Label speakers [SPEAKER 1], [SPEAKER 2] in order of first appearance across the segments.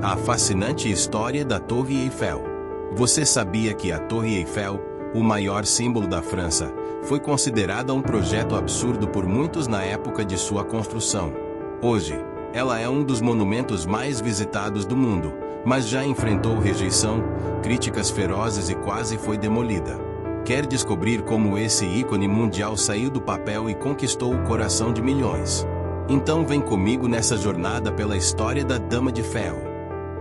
[SPEAKER 1] A fascinante história da Torre Eiffel. Você sabia que a Torre Eiffel, o maior símbolo da França, foi considerada um projeto absurdo por muitos na época de sua construção? Hoje, ela é um dos monumentos mais visitados do mundo, mas já enfrentou rejeição, críticas ferozes e quase foi demolida. Quer descobrir como esse ícone mundial saiu do papel e conquistou o coração de milhões? Então vem comigo nessa jornada pela história da Dama de Ferro.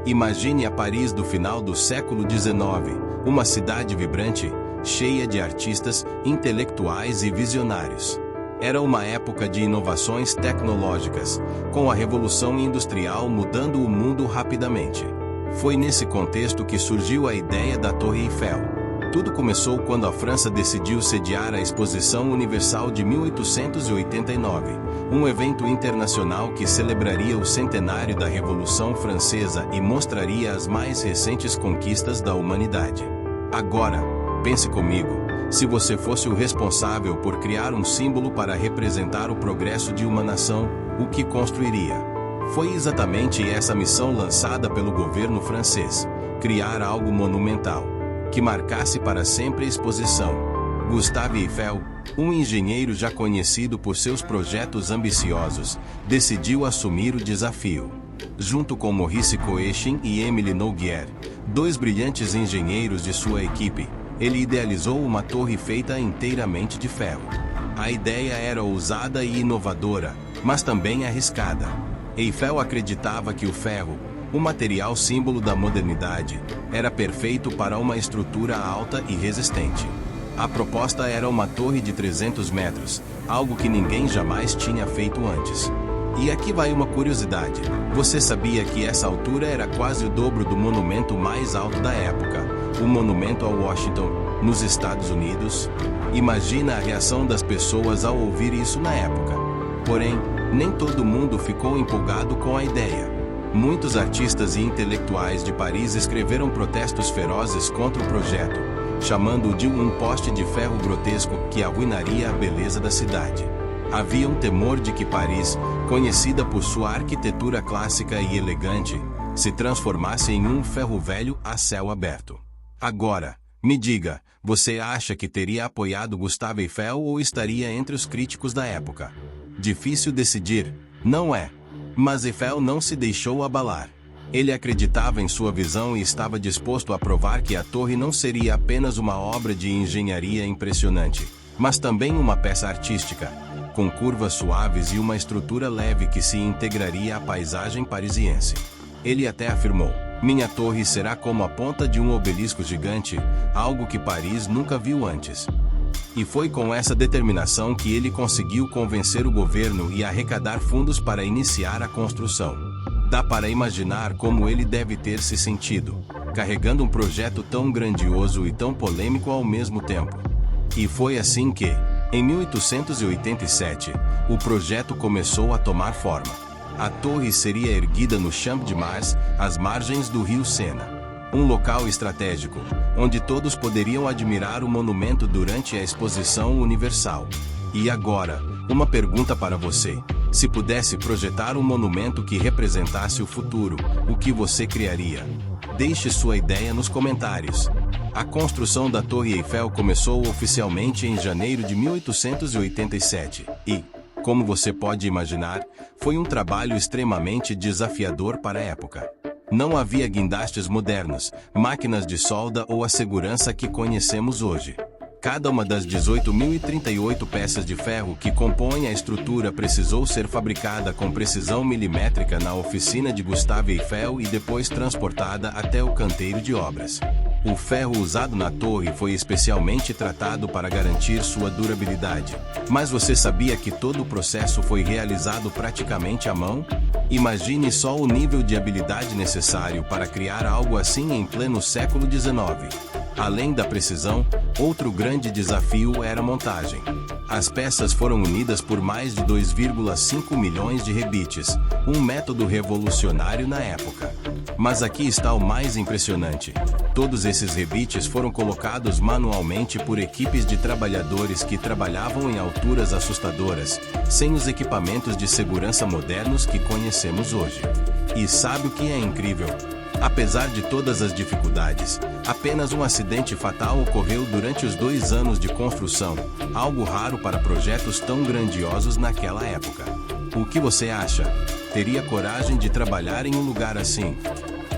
[SPEAKER 1] Imagine a Paris do final do século XIX, uma cidade vibrante, cheia de artistas, intelectuais e visionários. Era uma época de inovações tecnológicas, com a Revolução Industrial mudando o mundo rapidamente. Foi nesse contexto que surgiu a ideia da Torre Eiffel. Tudo começou quando a França decidiu sediar a Exposição Universal de 1889, um evento internacional que celebraria o centenário da Revolução Francesa e mostraria as mais recentes conquistas da humanidade. Agora, pense comigo, se você fosse o responsável por criar um símbolo para representar o progresso de uma nação, o que construiria? Foi exatamente essa missão lançada pelo governo francês: criar algo monumental, que marcasse para sempre a exposição. Gustave Eiffel, um engenheiro já conhecido por seus projetos ambiciosos, decidiu assumir o desafio. Junto com Maurice Koechlin e Émile Nouguier, dois brilhantes engenheiros de sua equipe, ele idealizou uma torre feita inteiramente de ferro. A ideia era ousada e inovadora, mas também arriscada. Eiffel acreditava que o ferro, o material símbolo da modernidade, era perfeito para uma estrutura alta e resistente. A proposta era uma torre de 300 metros, algo que ninguém jamais tinha feito antes. E aqui vai uma curiosidade: você sabia que essa altura era quase o dobro do monumento mais alto da época, o Monumento a Washington, nos Estados Unidos? Imagina a reação das pessoas ao ouvir isso na época. Porém, nem todo mundo ficou empolgado com a ideia. Muitos artistas e intelectuais de Paris escreveram protestos ferozes contra o projeto, chamando-o de um poste de ferro grotesco que arruinaria a beleza da cidade. Havia um temor de que Paris, conhecida por sua arquitetura clássica e elegante, se transformasse em um ferro velho a céu aberto. Agora, me diga, você acha que teria apoiado Gustave Eiffel ou estaria entre os críticos da época? Difícil decidir, não é? Mas Eiffel não se deixou abalar. Ele acreditava em sua visão e estava disposto a provar que a torre não seria apenas uma obra de engenharia impressionante, mas também uma peça artística, com curvas suaves e uma estrutura leve que se integraria à paisagem parisiense. Ele até afirmou: "Minha torre será como a ponta de um obelisco gigante, algo que Paris nunca viu antes." E foi com essa determinação que ele conseguiu convencer o governo e arrecadar fundos para iniciar a construção. Dá para imaginar como ele deve ter se sentido, carregando um projeto tão grandioso e tão polêmico ao mesmo tempo. E foi assim que, em 1887, o projeto começou a tomar forma. A torre seria erguida no Champ de Mars, às margens do rio Sena. Um local estratégico, onde todos poderiam admirar o monumento durante a Exposição Universal. E agora, uma pergunta para você: se pudesse projetar um monumento que representasse o futuro, o que você criaria? Deixe sua ideia nos comentários. A construção da Torre Eiffel começou oficialmente em janeiro de 1887 e, como você pode imaginar, foi um trabalho extremamente desafiador para a época. Não havia guindastes modernos, máquinas de solda ou a segurança que conhecemos hoje. Cada uma das 18.038 peças de ferro que compõem a estrutura precisou ser fabricada com precisão milimétrica na oficina de Gustave Eiffel e depois transportada até o canteiro de obras. O ferro usado na torre foi especialmente tratado para garantir sua durabilidade. Mas você sabia que todo o processo foi realizado praticamente à mão? Imagine só o nível de habilidade necessário para criar algo assim em pleno século XIX. Além da precisão, outro grande desafio era a montagem. As peças foram unidas por mais de 2,5 milhões de rebites, um método revolucionário na época. Mas aqui está o mais impressionante: todos esses rebites foram colocados manualmente por equipes de trabalhadores que trabalhavam em alturas assustadoras, sem os equipamentos de segurança modernos que conhecemos hoje. E sabe o que é incrível? Apesar de todas as dificuldades, apenas um acidente fatal ocorreu durante os 2 anos de construção, algo raro para projetos tão grandiosos naquela época. O que você acha? Teria coragem de trabalhar em um lugar assim?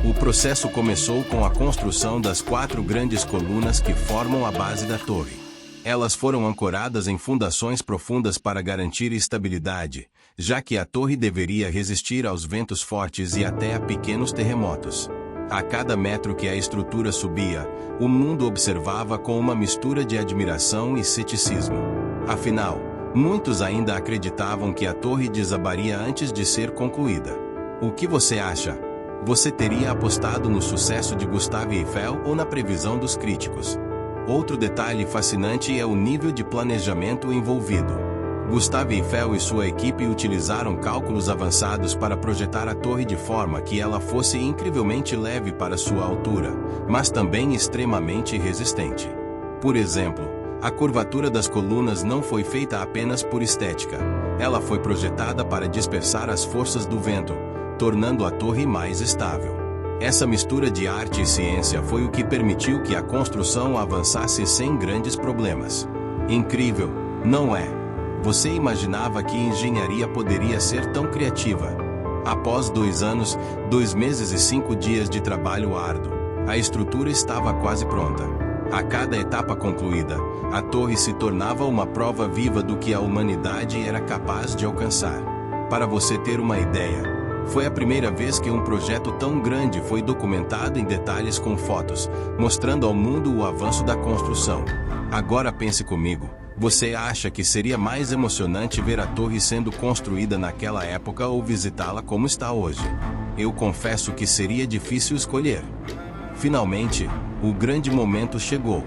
[SPEAKER 1] O processo começou com a construção das 4 grandes colunas que formam a base da torre. Elas foram ancoradas em fundações profundas para garantir estabilidade, já que a torre deveria resistir aos ventos fortes e até a pequenos terremotos. A cada metro que a estrutura subia, o mundo observava com uma mistura de admiração e ceticismo. Afinal, muitos ainda acreditavam que a torre desabaria antes de ser concluída. O que você acha? Você teria apostado no sucesso de Gustave Eiffel ou na previsão dos críticos? Outro detalhe fascinante é o nível de planejamento envolvido. Gustave Eiffel e sua equipe utilizaram cálculos avançados para projetar a torre de forma que ela fosse incrivelmente leve para sua altura, mas também extremamente resistente. Por exemplo, a curvatura das colunas não foi feita apenas por estética. Ela foi projetada para dispersar as forças do vento, tornando a torre mais estável. Essa mistura de arte e ciência foi o que permitiu que a construção avançasse sem grandes problemas. Incrível, não é? Você imaginava que engenharia poderia ser tão criativa? Após 2 anos, 2 meses e 5 dias de trabalho árduo, a estrutura estava quase pronta. A cada etapa concluída, a torre se tornava uma prova viva do que a humanidade era capaz de alcançar. Para você ter uma ideia, foi a primeira vez que um projeto tão grande foi documentado em detalhes com fotos, mostrando ao mundo o avanço da construção. Agora pense comigo, você acha que seria mais emocionante ver a torre sendo construída naquela época ou visitá-la como está hoje? Eu confesso que seria difícil escolher. Finalmente, o grande momento chegou.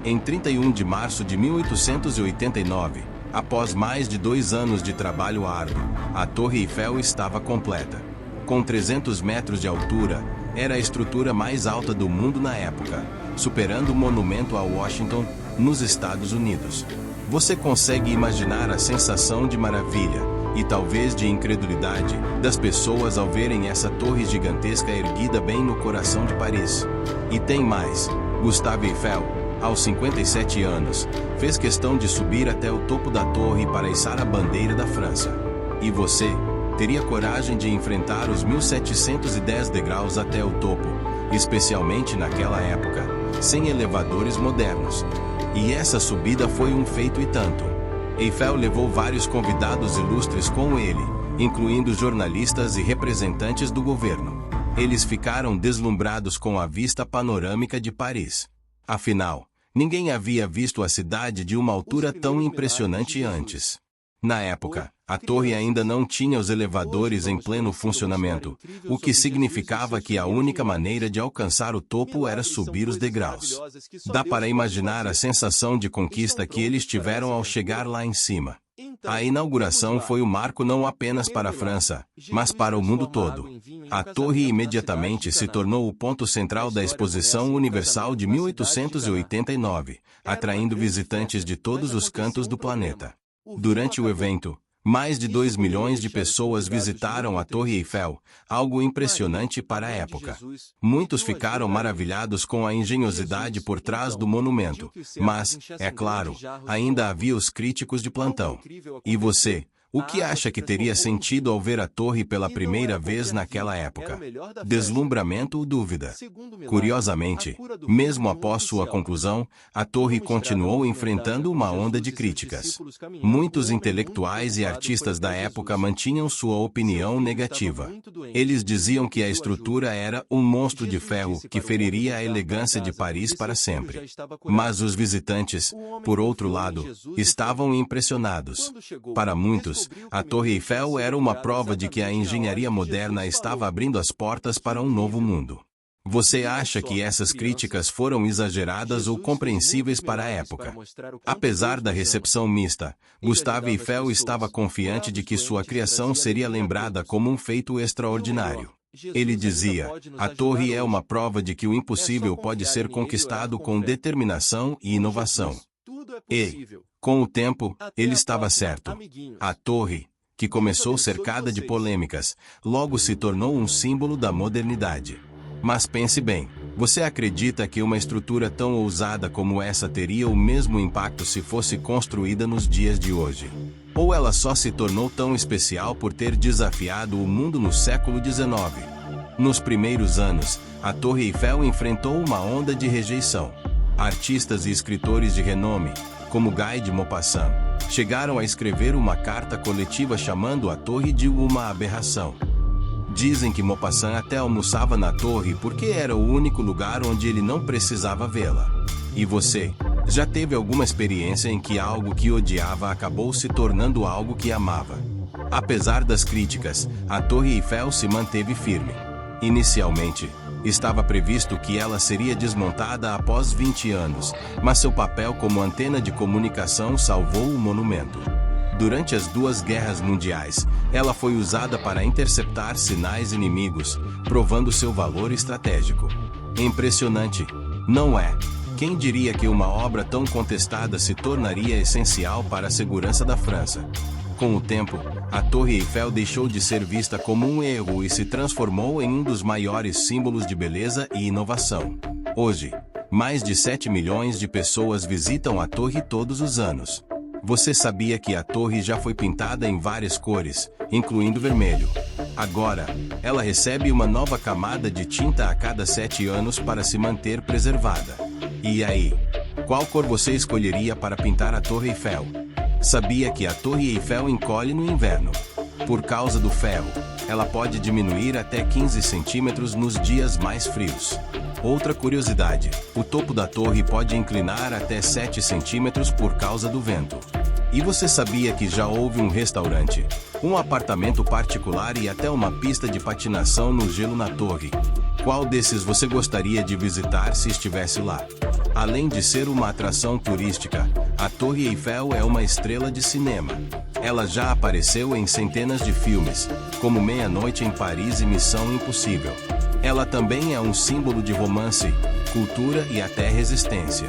[SPEAKER 1] Em 31 de março de 1889, após mais de 2 anos de trabalho árduo, a Torre Eiffel estava completa. Com 300 metros de altura, era a estrutura mais alta do mundo na época, superando o monumento a Washington, nos Estados Unidos. Você consegue imaginar a sensação de maravilha, e talvez de incredulidade, das pessoas ao verem essa torre gigantesca erguida bem no coração de Paris? E tem mais, Gustave Eiffel, aos 57 anos, fez questão de subir até o topo da torre para içar a bandeira da França. E você, teria coragem de enfrentar os 1710 degraus até o topo, especialmente naquela época, sem elevadores modernos? E essa subida foi um feito e tanto. Eiffel levou vários convidados ilustres com ele, incluindo jornalistas e representantes do governo. Eles ficaram deslumbrados com a vista panorâmica de Paris. Afinal, ninguém havia visto a cidade de uma altura tão impressionante antes. Na época, a torre ainda não tinha os elevadores em pleno funcionamento, o que significava que a única maneira de alcançar o topo era subir os degraus. Dá para imaginar a sensação de conquista que eles tiveram ao chegar lá em cima. A inauguração foi um marco não apenas para a França, mas para o mundo todo. A torre imediatamente se tornou o ponto central da Exposição Universal de 1889, atraindo visitantes de todos os cantos do planeta. Durante o evento, mais de 2 milhões de pessoas visitaram a Torre Eiffel, algo impressionante para a época. Muitos ficaram maravilhados com a engenhosidade por trás do monumento, mas, é claro, ainda havia os críticos de plantão. E você? O que acha que teria sentido ao ver a torre pela primeira vez naquela época? Deslumbramento ou dúvida? Curiosamente, mesmo após sua conclusão, a torre continuou enfrentando uma onda de críticas. Muitos intelectuais e artistas da época mantinham sua opinião negativa. Eles diziam que a estrutura era um monstro de ferro que feriria a elegância de Paris para sempre. Mas os visitantes, por outro lado, estavam impressionados. Para muitos, a Torre Eiffel era uma prova de que a engenharia moderna estava abrindo as portas para um novo mundo. Você acha que essas críticas foram exageradas ou compreensíveis para a época? Apesar da recepção mista, Gustave Eiffel estava confiante de que sua criação seria lembrada como um feito extraordinário. Ele dizia: a torre é uma prova de que o impossível pode ser conquistado com determinação e inovação. E, com o tempo, ele estava certo. A torre, que começou cercada de polêmicas, logo se tornou um símbolo da modernidade. Mas pense bem, você acredita que uma estrutura tão ousada como essa teria o mesmo impacto se fosse construída nos dias de hoje? Ou ela só se tornou tão especial por ter desafiado o mundo no século XIX? Nos primeiros anos, a Torre Eiffel enfrentou uma onda de rejeição. Artistas e escritores de renome, como Guy de Maupassant, chegaram a escrever uma carta coletiva chamando a torre de uma aberração. Dizem que Maupassant até almoçava na torre porque era o único lugar onde ele não precisava vê-la. E você? Já teve alguma experiência em que algo que odiava acabou se tornando algo que amava? Apesar das críticas, a Torre Eiffel se manteve firme. Inicialmente, estava previsto que ela seria desmontada após 20 anos, mas seu papel como antena de comunicação salvou o monumento. Durante as duas guerras mundiais, ela foi usada para interceptar sinais inimigos, provando seu valor estratégico. Impressionante, não é? Quem diria que uma obra tão contestada se tornaria essencial para a segurança da França? Com o tempo, a Torre Eiffel deixou de ser vista como um erro e se transformou em um dos maiores símbolos de beleza e inovação. Hoje, mais de 7 milhões de pessoas visitam a torre todos os anos. Você sabia que a torre já foi pintada em várias cores, incluindo vermelho? Agora, ela recebe uma nova camada de tinta a cada 7 anos para se manter preservada. E aí? Qual cor você escolheria para pintar a Torre Eiffel? Sabia que a Torre Eiffel encolhe no inverno? Por causa do ferro, ela pode diminuir até 15 centímetros nos dias mais frios. Outra curiosidade, o topo da torre pode inclinar até 7 centímetros por causa do vento. E você sabia que já houve um restaurante, um apartamento particular e até uma pista de patinação no gelo na torre? Qual desses você gostaria de visitar se estivesse lá? Além de ser uma atração turística, a Torre Eiffel é uma estrela de cinema. Ela já apareceu em centenas de filmes, como Meia-Noite em Paris e Missão Impossível. Ela também é um símbolo de romance, cultura e até resistência.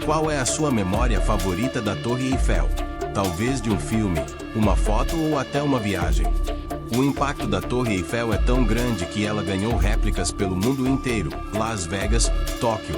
[SPEAKER 1] Qual é a sua memória favorita da Torre Eiffel? Talvez de um filme, uma foto ou até uma viagem. O impacto da Torre Eiffel é tão grande que ela ganhou réplicas pelo mundo inteiro, Las Vegas, Tóquio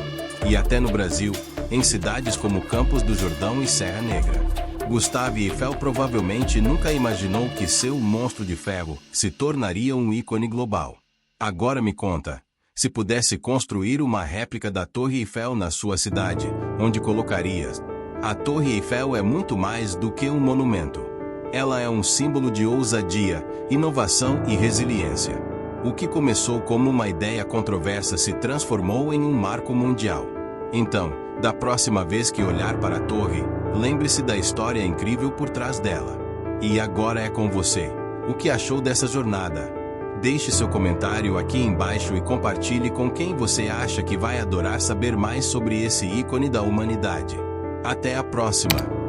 [SPEAKER 1] e até no Brasil, em cidades como Campos do Jordão e Serra Negra. Gustave Eiffel provavelmente nunca imaginou que seu monstro de ferro se tornaria um ícone global. Agora me conta, se pudesse construir uma réplica da Torre Eiffel na sua cidade, onde colocarias? A Torre Eiffel é muito mais do que um monumento. Ela é um símbolo de ousadia, inovação e resiliência. O que começou como uma ideia controversa se transformou em um marco mundial. Então, da próxima vez que olhar para a torre, lembre-se da história incrível por trás dela. E agora é com você. O que achou dessa jornada? Deixe seu comentário aqui embaixo e compartilhe com quem você acha que vai adorar saber mais sobre esse ícone da humanidade. Até a próxima!